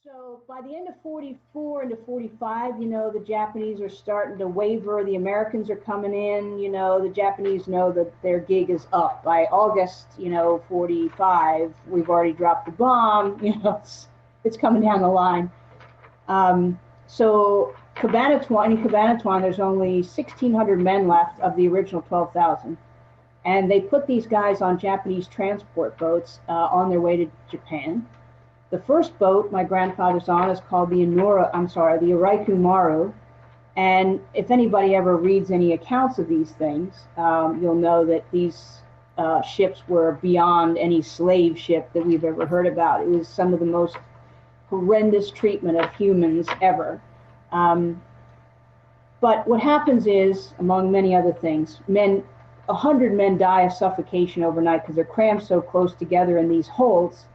So by the end of 44 into 45, the Japanese are starting to waver. The Americans are coming in. The Japanese know that their gig is up. By August, 45, we've already dropped the bomb. It's coming down the line. So in Cabanatuan, there's only 1,600 men left of the original 12,000. And they put these guys on Japanese transport boats on their way to Japan. The first boat my grandfather's on is called the Iraiku Maru. And if anybody ever reads any accounts of these things, you'll know that these ships were beyond any slave ship that we've ever heard about. It was some of the most horrendous treatment of humans ever. But what happens is, among many other things, 100 men die of suffocation overnight because they're crammed so close together in these holds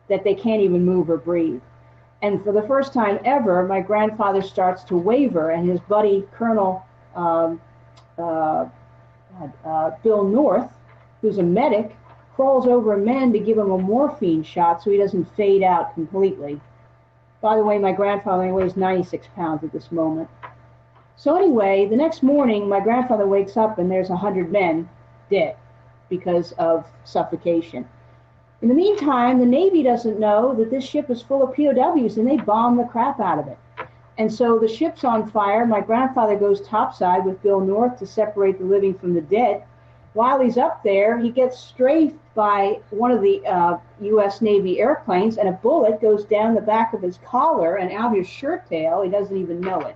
that they can't even move or breathe. And for the first time ever, my grandfather starts to waver, and his buddy, Colonel Bill North, who's a medic, crawls over a man to give him a morphine shot so he doesn't fade out completely. By the way, my grandfather weighs 96 pounds at this moment. So anyway, the next morning, my grandfather wakes up and there's 100 men dead because of suffocation. In the meantime, the Navy doesn't know that this ship is full of POWs, and they bomb the crap out of it. And so the ship's on fire. My grandfather goes topside with Bill North to separate the living from the dead. While he's up there, he gets strafed by one of the U.S. Navy airplanes, and a bullet goes down the back of his collar and out his shirt tail. He doesn't even know it.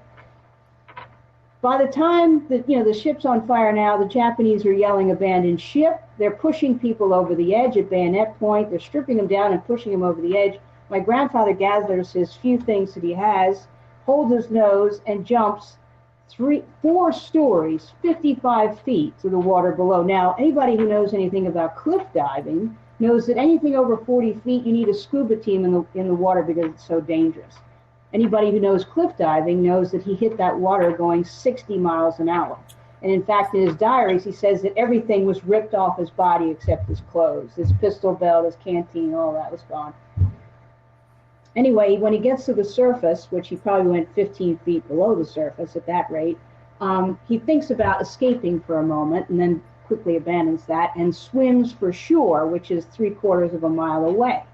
By the time that the ship's on fire now, the Japanese are yelling abandoned ship. They're pushing people over the edge at bayonet point. They're stripping them down and pushing them over the edge. My grandfather gathers his few things that he has, holds his nose, and jumps 4 stories, 55 feet to the water below. Now, anybody who knows anything about cliff diving knows that anything over 40 feet, you need a scuba team in the water because it's so dangerous. Anybody who knows cliff diving knows that he hit that water going 60 miles an hour. And in fact, in his diaries, he says that everything was ripped off his body except his clothes. His pistol belt, his canteen, all that was gone. Anyway, when he gets to the surface, which he probably went 15 feet below the surface at that rate, he thinks about escaping for a moment and then quickly abandons that and swims for shore, which is 3/4 of a mile away.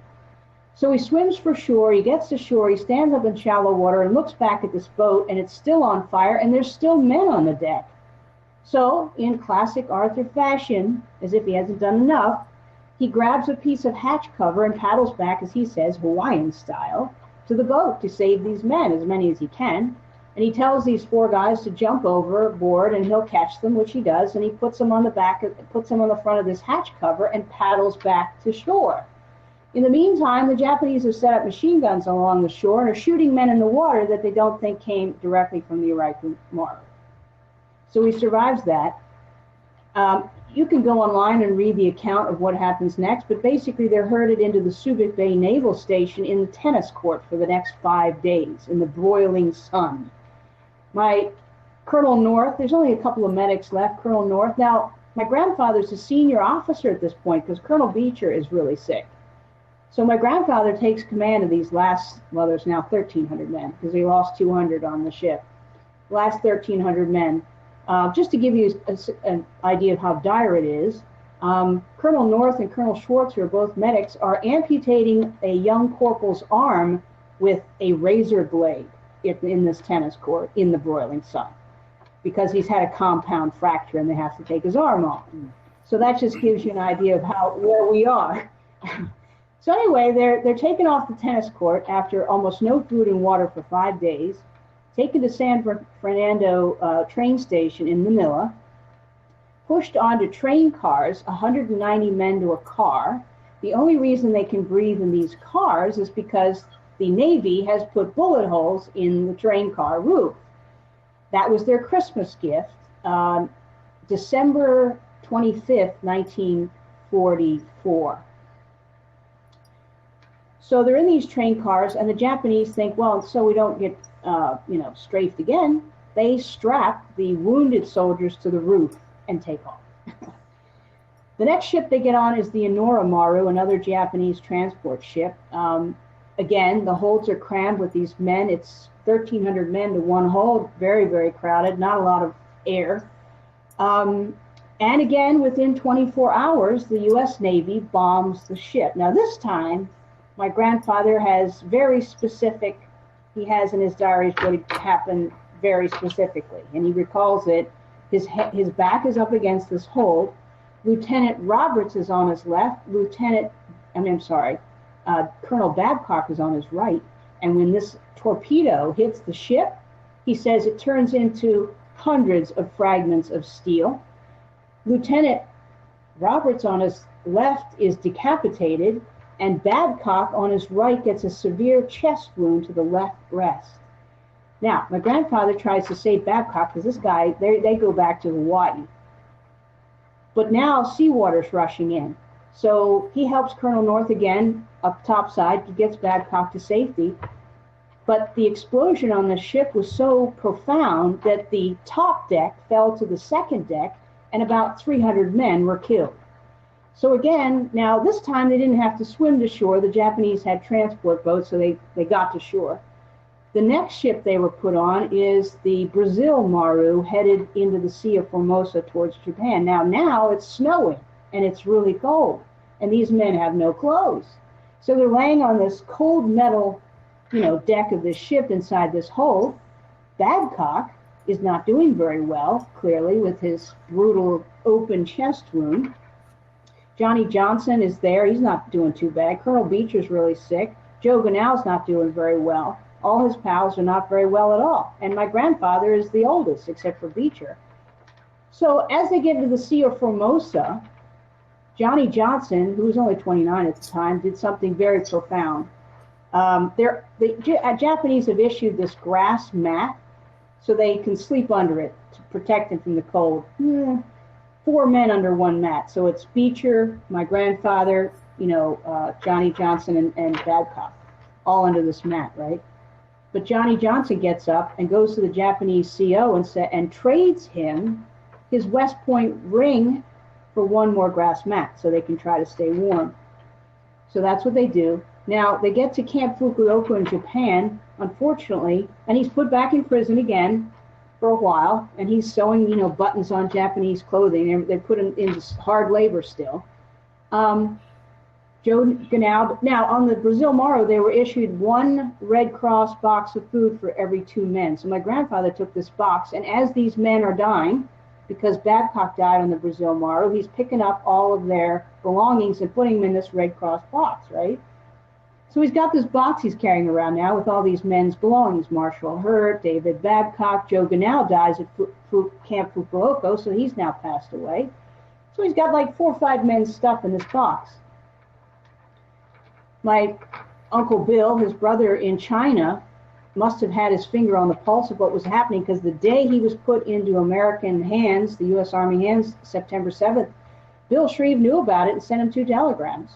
So he swims for shore, he gets to shore, he stands up in shallow water and looks back at this boat, and it's still on fire, and there's still men on the deck. So, in classic Arthur fashion, as if he hasn't done enough, he grabs a piece of hatch cover and paddles back, as he says, Hawaiian style, to the boat to save these men, as many as he can. And he tells these 4 guys to jump overboard, and he'll catch them, which he does, and he puts them on the front of this hatch cover and paddles back to shore. In the meantime, the Japanese have set up machine guns along the shore and are shooting men in the water that they don't think came directly from the Iraiku Maru. So he survives that. You can go online and read the account of what happens next, but basically they're herded into the Subic Bay Naval Station in the tennis court for the next 5 days in the broiling sun. My Colonel North, there's only a couple of medics left, Colonel North. Now, my grandfather's a senior officer at this point because Colonel Beecher is really sick. So my grandfather takes command of these there's now 1,300 men because he lost 200 on the ship. Last 1,300 men. Just to give you an idea of how dire it is, Colonel North and Colonel Schwartz, who are both medics, are amputating a young corporal's arm with a razor blade in this tennis court in the broiling sun because he's had a compound fracture and they have to take his arm off. So that just gives you an idea of where we are. So anyway, they're taken off the tennis court after almost no food and water for 5 days, taken to San Fernando train station in Manila, pushed onto train cars, 190 men to a car. The only reason they can breathe in these cars is because the Navy has put bullet holes in the train car roof. That was their Christmas gift, December 25th, 1944. So they're in these train cars, and the Japanese think, well, so we don't get, strafed again, they strap the wounded soldiers to the roof and take off. The next ship they get on is the Inora Maru, another Japanese transport ship. Again, the holds are crammed with these men. It's 1,300 men to one hold, very, very crowded, not a lot of air. And again, within 24 hours, the U.S. Navy bombs the ship. Now, this time, my grandfather has very specific, he has in his diaries what happened very specifically. And he recalls it. His back is up against this hold. Lieutenant Roberts is on his left. Colonel Babcock is on his right. And when this torpedo hits the ship, he says it turns into hundreds of fragments of steel. Lieutenant Roberts on his left is decapitated, and Babcock on his right gets a severe chest wound to the left breast. Now, my grandfather tries to save Babcock because this guy, they go back to Hawaii. But now seawater's rushing in. So he helps Colonel North again up topside. He gets Babcock to safety. But the explosion on the ship was so profound that the top deck fell to the second deck, and about 300 men were killed. So again, now this time they didn't have to swim to shore. The Japanese had transport boats, so they got to shore. The next ship they were put on is the Brazil Maru, headed into the Sea of Formosa towards Japan. Now it's snowing, and it's really cold, and these men have no clothes. So they're laying on this cold metal, deck of this ship inside this hold. Babcock is not doing very well, clearly, with his brutal open chest wound. Johnny Johnson is there. He's not doing too bad. Colonel Beecher's really sick. Joe Ganow's not doing very well. All his pals are not very well at all. And my grandfather is the oldest, except for Beecher. So as they get into the Sea of Formosa, Johnny Johnson, who was only 29 at the time, did something very profound. The Japanese have issued this grass mat so they can sleep under it to protect them from the cold. 4 men under one mat. So it's Beecher, my grandfather, Johnny Johnson, and Babcock, all under this mat, right? But Johnny Johnson gets up and goes to the Japanese CO and trades him his West Point ring for one more grass mat so they can try to stay warm. So that's what they do. Now, they get to Camp Fukuoka in Japan, unfortunately, and he's put back in prison again for a while, and he's sewing, buttons on Japanese clothing. They put him into hard labor still. Joe Ganow. Now, on the Brazil Maru, they were issued 1 Red Cross box of food for every 2 men. So my grandfather took this box, and as these men are dying, because Babcock died on the Brazil Maru, he's picking up all of their belongings and putting them in this Red Cross box, right? So he's got this box he's carrying around now with all these men's belongings. Marshall Hurt, David Babcock, Joe Ganow dies at Camp Fukuoka, so he's now passed away. So he's got like 4 or 5 men's stuff in this box. My Uncle Bill, his brother in China, must have had his finger on the pulse of what was happening, because the day he was put into American hands, the U.S. Army hands, September 7th, Bill Shreve knew about it and sent him 2 telegrams.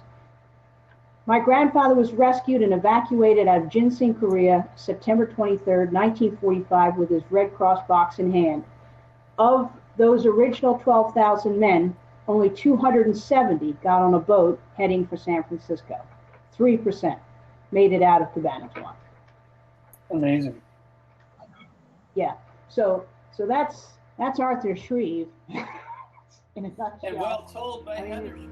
My grandfather was rescued and evacuated out of Ginseng, Korea, September 23rd, 1945, with his Red Cross box in hand. Of those original 12,000 men, only 270 got on a boat heading for San Francisco. 3% made it out of Cabanatuan. Amazing. Yeah. So that's Arthur Shreve in a nutshell. And well told by Heather Shreve.